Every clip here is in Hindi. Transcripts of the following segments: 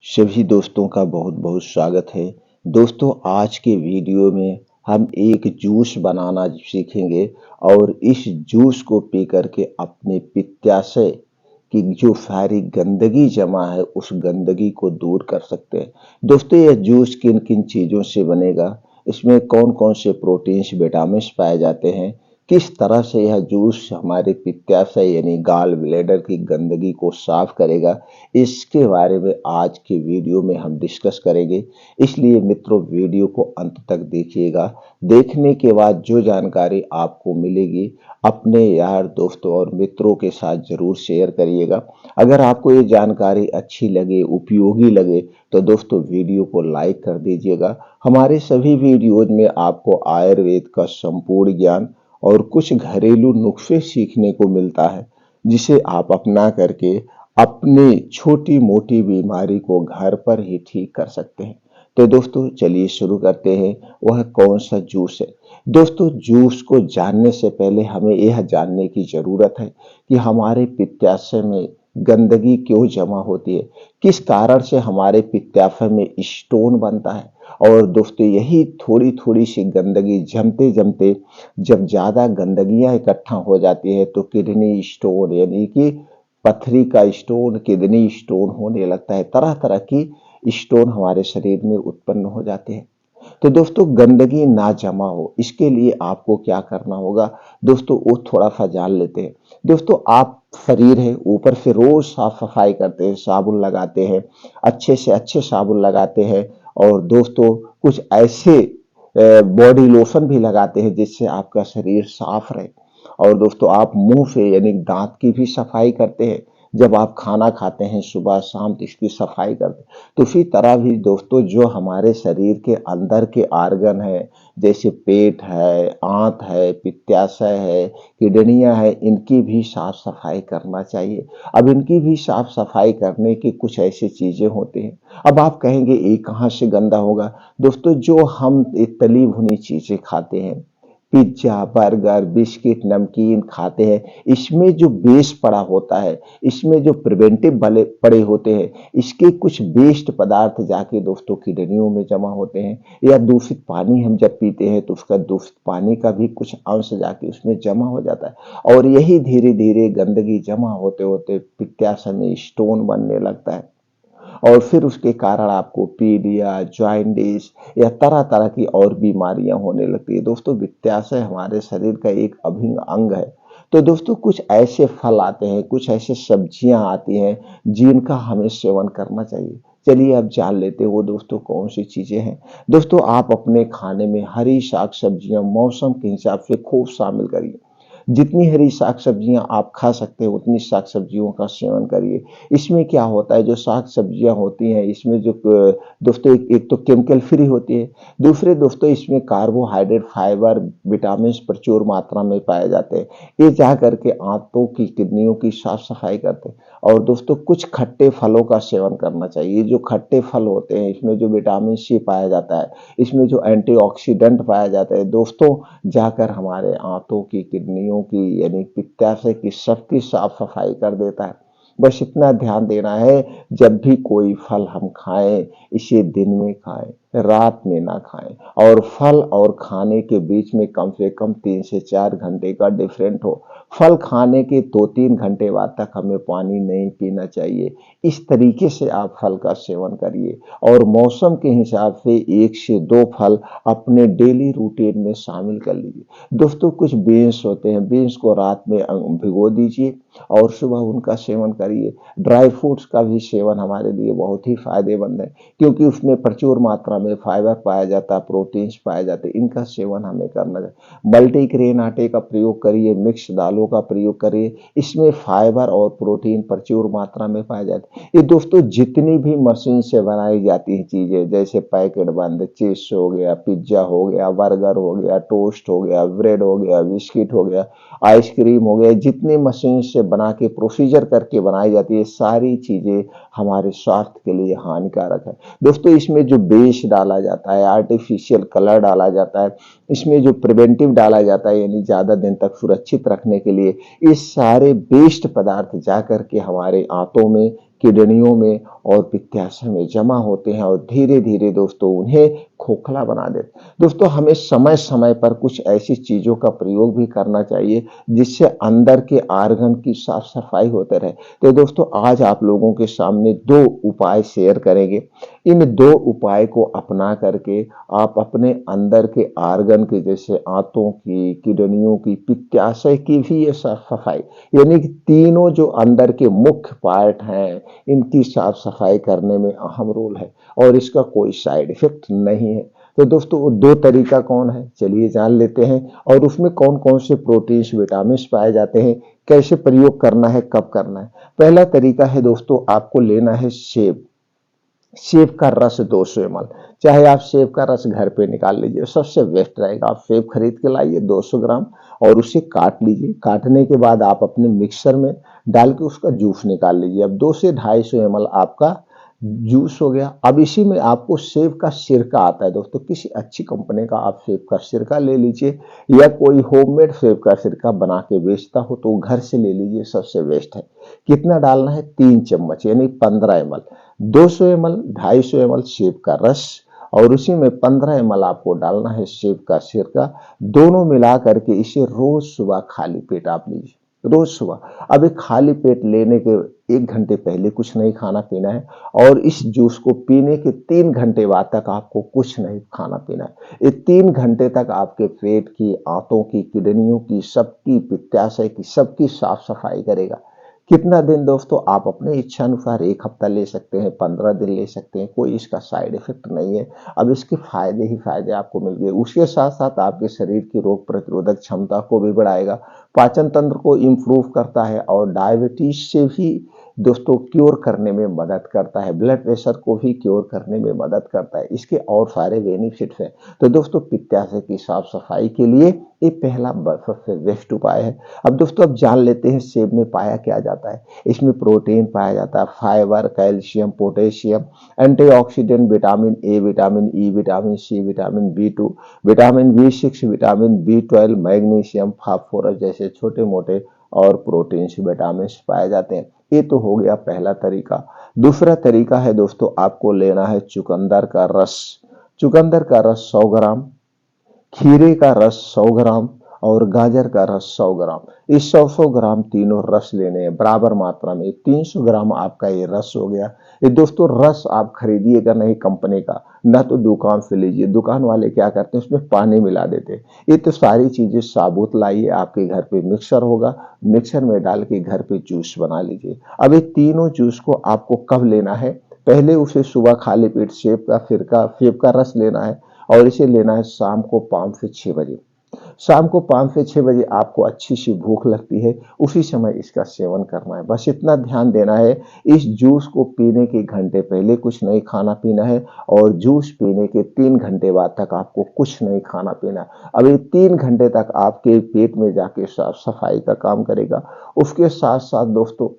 सभी दोस्तों का बहुत बहुत स्वागत है। दोस्तों, आज के वीडियो में हम एक जूस बनाना सीखेंगे और इस जूस को पी करके अपने पित्ताशय की जो सारी गंदगी जमा है उस गंदगी को दूर कर सकते हैं। दोस्तों, यह जूस किन किन चीज़ों से बनेगा, इसमें कौन कौन से प्रोटीन्स विटामिन्स पाए जाते हैं, किस तरह से यह जूस हमारे पित्ताशय यानी गाल ब्लैडर की गंदगी को साफ करेगा, इसके बारे में आज के वीडियो में हम डिस्कस करेंगे। इसलिए मित्रों, वीडियो को अंत तक देखिएगा। देखने के बाद जो जानकारी आपको मिलेगी अपने यार दोस्तों और मित्रों के साथ जरूर शेयर करिएगा। अगर आपको ये जानकारी अच्छी लगे, उपयोगी लगे, तो दोस्तों वीडियो को लाइक कर दीजिएगा। हमारे सभी वीडियोज में आपको आयुर्वेद का संपूर्ण ज्ञान और कुछ घरेलू नुस्खे सीखने को मिलता है, जिसे आप अपना करके अपनी छोटी मोटी बीमारी को घर पर ही ठीक कर सकते हैं। तो दोस्तों चलिए शुरू करते हैं। वह कौन सा जूस है? दोस्तों, जूस को जानने से पहले हमें यह जानने की जरूरत है कि हमारे पित्ताशय में गंदगी क्यों जमा होती है, किस कारण से हमारे पित्ताशय में स्टोन बनता है। और दोस्तों, यही थोड़ी थोड़ी सी गंदगी जमते जमते जब ज्यादा गंदगियां इकट्ठा हो जाती है तो किडनी स्टोन यानी कि पथरी का स्टोन, किडनी स्टोन होने लगता है। तरह तरह की स्टोन हमारे शरीर में उत्पन्न हो जाते हैं। तो दोस्तों, गंदगी ना जमा हो इसके लिए आपको क्या करना होगा, दोस्तों वो थोड़ा सा जान लेते हैं। दोस्तों, आप शरीर है ऊपर से रोज साफ सफाई करते हैं, साबुन लगाते हैं, अच्छे से अच्छे साबुन लगाते हैं। और दोस्तों, कुछ ऐसे बॉडी लोशन भी लगाते हैं जिससे आपका शरीर साफ रहे। और दोस्तों, आप मुंह से यानी दांत की भी सफाई करते हैं। जब आप खाना खाते हैं सुबह शाम तो इसकी सफाई करते हैं। तो इसी तरह भी दोस्तों, जो हमारे शरीर के अंदर के आर्गन है, जैसे पेट है, आंत है, पित्ताशय है, किडनियां है, इनकी भी साफ सफाई करना चाहिए। अब इनकी भी साफ सफाई करने की कुछ ऐसी चीजें होती हैं। अब आप कहेंगे ये कहाँ से गंदा होगा? दोस्तों, जो हम तली भुनी चीजें खाते हैं, पिज्जा, बर्गर, बिस्किट, नमकीन खाते हैं, इसमें जो बेस पड़ा होता है, इसमें जो प्रिवेंटिव बले पड़े होते हैं, इसके कुछ वेस्ट पदार्थ जाके दोस्तों किडनियों में जमा होते हैं। या दूषित पानी हम जब पीते हैं तो उसका दूषित पानी का भी कुछ अंश जाके उसमें जमा हो जाता है। और यही धीरे धीरे गंदगी जमा होते होते पित्ताशय में स्टोन बनने लगता है। और फिर उसके कारण आपको पीलिया, जॉइंटिस या तरह तरह की और बीमारियां होने लगती है। दोस्तों, पित्ताशय हमारे शरीर का एक अभिन्न अंग है। तो दोस्तों, कुछ ऐसे फल आते हैं, कुछ ऐसे सब्जियां आती हैं जिनका हमें सेवन करना चाहिए। चलिए अब जान लेते हैं वो दोस्तों कौन सी चीजें हैं। दोस्तों, आप अपने खाने में हरी साग सब्जियां मौसम के हिसाब से खूब शामिल करिए। जितनी हरी साग सब्जियां आप खा सकते हैं उतनी साग सब्जियों का सेवन करिए। इसमें क्या होता है, जो साग सब्जियां होती हैं इसमें जो दोस्तों एक तो केमिकल फ्री होती है, दूसरे दोस्तों इसमें कार्बोहाइड्रेट, फाइबर, विटामिन प्रचुर मात्रा में पाए जाते हैं। ये जा करके आंतों की, किडनियों की साफ सफाई करते हैं। और दोस्तों, कुछ खट्टे फलों का सेवन करना चाहिए। जो खट्टे फल होते हैं इसमें जो विटामिन सी पाया जाता है, इसमें जो एंटीऑक्सीडेंट पाया जाता है, दोस्तों जाकर हमारे आंतों की, किडनियों की यानी पित्ताशय की सबकी साफ सफाई कर देता है। बस इतना ध्यान देना है, जब भी कोई फल हम खाएं इसे दिन में खाएं, रात में ना खाएं। और फल और खाने के बीच में कम से कम 3 से 4 घंटे का डिफरेंट हो। फल खाने के 2-3 घंटे बाद तक हमें पानी नहीं पीना चाहिए। इस तरीके से आप फल का सेवन करिए। और मौसम के हिसाब से 1 से 2 फल अपने डेली रूटीन में शामिल कर लीजिए। दोस्तों, कुछ बीन्स होते हैं, बीन्स को रात में भिगो दीजिए और सुबह उनका सेवन करिए। ड्राई फ्रूट्स का भी सेवन हमारे लिए बहुत ही फायदेमंद है, क्योंकि उसमें प्रचुर मात्रा में फाइबर पाया जाता है, प्रोटीन्स पाए जाते हैं। इनका सेवन हमें करना चाहिए। मल्टीग्रेन आटे का प्रयोग करिए, मिक्स दालों का प्रयोग करिए, इसमें फाइबर और प्रोटीन प्रचुर मात्रा में पाए जाते हैं। ये दोस्तों, जितनी भी मशीन से बनाई जाती है चीजें, जैसे पैकेट बंद चिप्स हो गया, पिज्जा हो गया, बर्गर हो गया, टोस्ट हो गया, ब्रेड हो गया, बिस्किट हो गया, आइसक्रीम हो गया, जितने मशीन से बना के प्रोसीजर करके बनाई जाती है, सारी चीजें हमारे स्वास्थ्य के लिए हानिकारक है। दोस्तों, इसमें जो बेस डाला जाता है, आर्टिफिशियल कलर डाला जाता है, इसमें जो प्रिवेंटिव डाला जाता है यानी ज्यादा दिन तक सुरक्षित रखने के लिए, ये सारे बेस्ट पदार्थ जाकर के हमारे आंतों में, किडनियों में और पित्ताशय में जमा होते हैं और धीरे धीरे दोस्तों उन्हें खोखला बना देते हैं। दोस्तों हमें समय समय पर कुछ ऐसी चीजों का प्रयोग भी करना चाहिए जिससे अंदर के आर्गन की साफ सफाई होते रहे। तो दोस्तों आज आप लोगों के सामने दो उपाय शेयर करेंगे। इन दो उपाय को अपना करके आप अपने अंदर के आर्गन के जैसे आंतों की, किडनियों की, पित्ताशय की भी ये साफ सफाई, यानी कि तीनों जो अंदर के मुख्य पार्ट हैं इनकी साफ सफाई करने में अहम रोल है और इसका कोई साइड इफेक्ट नहीं है। तो दोस्तों वो दो तरीका कौन है, चलिए जान लेते हैं। और उसमें कौन कौन से प्रोटीन्स, विटामिन पाए जाते हैं, कैसे प्रयोग करना है, कब करना है। पहला तरीका है दोस्तों, आपको लेना है सेब। सेब का रस 200 ml। चाहे आप सेब का रस घर पे निकाल लीजिए, सबसे बेस्ट रहेगा। आप सेब खरीद के लाइए 200 ग्राम और उसे काट लीजिए। काटने के बाद आप अपने मिक्सर में डाल के उसका जूस निकाल लीजिए। अब 2 से 250 ml आपका जूस हो गया। अब इसी में आपको सेब का सिरका आता है दोस्तों, किसी अच्छी कंपनी का आप सेब का सिरका ले लीजिए, या कोई होममेड सेब का सिरका बना के बेचता हो तो घर से ले लीजिए, सबसे बेस्ट है। कितना डालना है, 3 चम्मच यानी 15 ml। 200 ml 250 ml सेब का रस और उसी में 15 ml आपको डालना है सेब का सिरका। दोनों मिला करके इसे रोज सुबह खाली पेट आप लीजिए, रोज सुबह। अब एक खाली पेट लेने के 1 घंटे पहले कुछ नहीं खाना पीना है और इस जूस को पीने के 3 घंटे बाद तक आपको कुछ नहीं खाना पीना है। ये 3 घंटे तक आपके पेट की, आंतों की, किडनियों की, सबकी, पित्ताशय की, सबकी साफ सफाई करेगा। कितना दिन दोस्तों, आप अपने इच्छा अनुसार 1 हफ्ता ले सकते हैं, 15 दिन ले सकते हैं, कोई इसका साइड इफेक्ट नहीं है। अब इसके फायदे ही फायदे आपको मिल गए। उसके साथ साथ आपके शरीर की रोग प्रतिरोधक क्षमता को भी बढ़ाएगा, पाचन तंत्र को इम्प्रूव करता है और डायबिटीज से भी दोस्तों क्योर करने में मदद करता है, ब्लड प्रेशर को भी क्योर करने में मदद करता है। इसके और सारे बेनिफिट्स हैं। तो दोस्तों पित्ताशय की साफ सफाई के लिए ये पहला सबसे बेस्ट उपाय है। अब दोस्तों अब जान लेते हैं सेब में पाया क्या जाता है। इसमें प्रोटीन पाया जाता है, fibre, calcium, potassium, antioxidant, vitamin A, vitamin E, vitamin C, vitamin B2, vitamin B6, vitamin B12, magnesium, phosphorus जैसे छोटे मोटे और प्रोटीन्स, विटामिन पाए जाते हैं। ये तो हो गया पहला तरीका। दूसरा तरीका है दोस्तों, आपको लेना है चुकंदर का रस। चुकंदर का रस 100 ग्राम, खीरे का रस 100 ग्राम और गाजर का रस 100 ग्राम। इस 100 ग्राम तीनों रस लेने हैं बराबर मात्रा में। 300 ग्राम आपका ये रस हो गया। ये दोस्तों रस आप खरीदिएगा नहीं कंपनी का, ना तो दुकान से लीजिए। दुकान वाले क्या करते हैं, उसमें पानी मिला देते हैं। ये तो सारी चीजें साबुत लाइए, आपके घर पे मिक्सर होगा, मिक्सर में डाल के घर पे जूस बना लीजिए। अब ये तीनों जूस को आपको कब लेना है, पहले उसे सुबह खाली पेट सेब का रस लेना है और इसे लेना है शाम को 5 से 6 बजे। शाम को 5 से 6 बजे आपको अच्छी सी भूख लगती है, उसी समय इसका सेवन करना है। बस इतना ध्यान देना है, इस जूस को पीने के घंटे पहले कुछ नहीं खाना पीना है और जूस पीने के 3 घंटे बाद तक आपको कुछ नहीं खाना पीना। अब ये 3 घंटे तक आपके पेट में जाके साफ सफाई का काम करेगा। उसके साथ साथ दोस्तों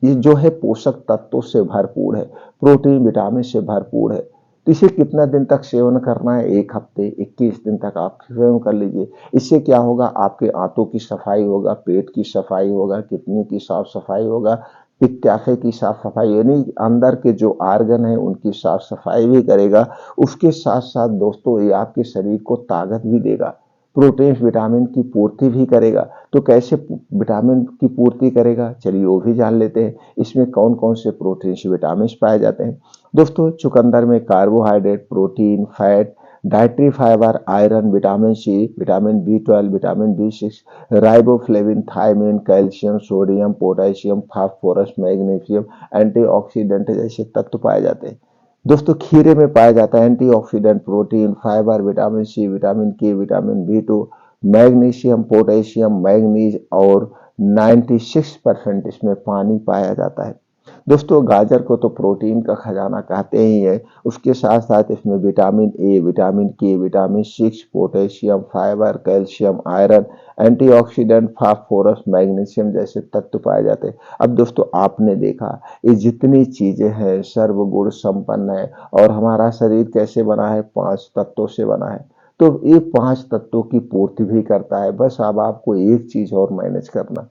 ये जो है पोषक तत्वों से भरपूर है, प्रोटीन, विटामिन से भरपूर है। तो इसे कितना दिन तक सेवन करना है, 1 हफ्ते, 21 दिन तक आप सेवन कर लीजिए। इससे क्या होगा, आपके आंतों की सफाई होगा, पेट की सफाई होगा, किडनी की साफ सफाई होगा, पित्ताशय की साफ सफाई, यानी अंदर के जो आर्गन है उनकी साफ सफाई भी करेगा। उसके साथ साथ दोस्तों ये आपके शरीर को ताकत भी देगा, प्रोटीन, विटामिन की पूर्ति भी करेगा। तो कैसे विटामिन की पूर्ति करेगा, चलिए वो भी जान लेते हैं। इसमें कौन कौन से प्रोटीन, विटामिन पाए जाते हैं। दोस्तों चुकंदर में carbohydrate, protein, fat, dietary fibre, iron, vitamin C, vitamin B12, vitamin B6, riboflavin, thiamine, calcium, sodium, potassium, phosphorus, magnesium, antioxidant जैसे तत्व पाए जाते हैं। दोस्तों खीरे में पाया जाता है antioxidant, protein, fibre, vitamin C, vitamin K, vitamin B2, magnesium, potassium, manganese और 96% इसमें पानी पाया जाता है। दोस्तों गाजर को तो प्रोटीन का खजाना कहते ही है। उसके साथ साथ इसमें vitamin A, vitamin K, vitamin 6, potassium, fibre, calcium, iron, antioxidant, phosphorus, magnesium जैसे तत्व पाए जाते हैं। अब दोस्तों आपने देखा ये जितनी चीजें हैं सर्वगुण संपन्न है और हमारा शरीर कैसे बना है, 5 तत्वों से बना है। तो ये 5 तत्वों की पूर्ति भी करता है। बस अब आपको एक चीज और मैनेज करना,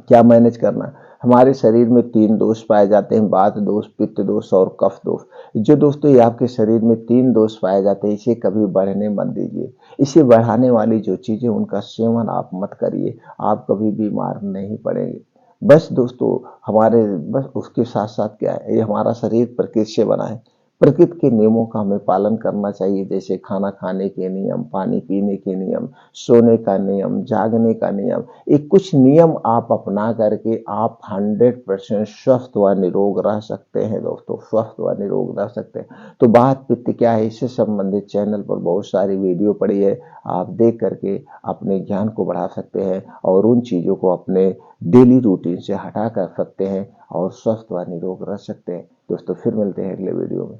क्या मैनेज करना, हमारे शरीर में 3 दोष पाए जाते हैं, वात दोष, पित्त दोष और कफ दोष। जो दोस्तों ये आपके शरीर में 3 दोष पाए जाते हैं, इसे कभी बढ़ने मत दीजिए। इसे बढ़ाने वाली जो चीज़ें उनका सेवन आप मत करिए, आप कभी बीमार नहीं पड़ेंगे। बस दोस्तों हमारे बस उसके साथ-साथ क्या है, ये हमारा शरीर प्रकृति से बना है। प्रकृति के नियमों का हमें पालन करना चाहिए, जैसे खाना खाने के नियम, पानी पीने के नियम, सोने का नियम, जागने का नियम। ये कुछ नियम आप अपना करके आप 100% स्वस्थ व निरोग रह सकते हैं दोस्तों, स्वस्थ व निरोग रह सकते हैं। तो वात पित्त क्या है, इससे संबंधित चैनल पर बहुत सारी वीडियो पड़ी है, आप देख करके अपने ज्ञान को बढ़ा सकते हैं और उन चीज़ों को अपने डेली रूटीन से हटा कर सकते हैं और स्वस्थ व निरोग रह सकते हैं। दोस्तों फिर मिलते हैं अगले वीडियो में।